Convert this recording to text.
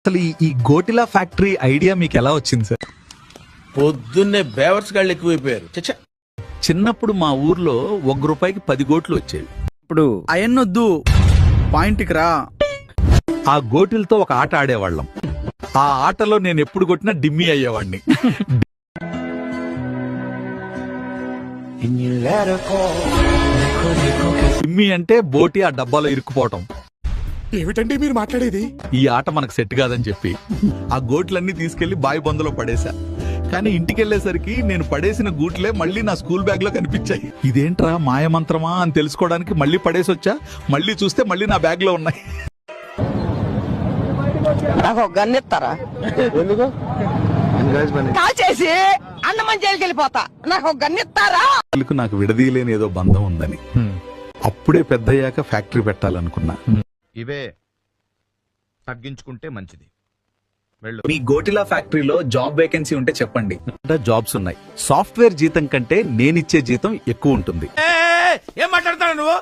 అసలు ఈ గోటిలా factory idea మీకు ఎలా వచ్చింది సార్? పొద్దున్నే బేవర్స్ గాళ్ళు ఎక్కువైపోయారు. చచ్చా, చిన్నప్పుడు మా ఊర్లో ₹1 10 గోట్లు వచ్చేవి. ఇప్పుడు అయన్నొద్దు, పాయింట్కి రా. ఆ గోటిలతో ఒక ఆట ఆడేవాళ్ళం. ఆ ఆటలో నేను ఎప్పుడు కొట్టినా డిమ్మీ అయ్యేవాడిని. డిమ్మీ అంటే బోటి ఆ డబ్బాలో ఇరుక్కుపోవటం. ఏమిటండి మీరు మాట్లాడేది? ఈ ఆట మనకు సెట్ కాదని చెప్పి ఆ గోట్లన్నీ తీసుకెళ్లి బావి బొందలో పడేశా. కానీ ఇంటికెళ్లేసరికి నేను పడేసిన గూట్లే మళ్ళీ నా స్కూల్ బ్యాగ్ లో కనిపించాయి. ఇదేంట్రా మాయమంత్రమా అని తెలుసుకోవడానికి మళ్ళీ పడేసి వచ్చా. మళ్ళీ చూస్తే మళ్ళీ నా బ్యాగ్ లో ఉన్నాయి. నాకు ఒక గన్ ఇస్తారా? ఎందుకు? కాల్ చేసి అన్నమని జైలుకి వెళ్ళిపోతా. నాకు ఒక గన్ ఇస్తారా? నాకు విడదీయలేని ఏదో బంధం ఉందని అప్పుడే పెద్దయ్యాక ఫ్యాక్టరీ పెట్టాలనుకున్నా. ఇవే తగ్గించుకుంటే మంచిది. మీ గోటిలా ఫ్యాక్టరీలో జాబ్ వేకెన్సీ ఉంటే చెప్పండి. జాబ్స్ ఉన్నాయి. సాఫ్ట్వేర్ జీతం కంటే నేనిచ్చే జీతం ఎక్కువ ఉంటుంది. ఏం మాట్లాడతావు నువ్వు?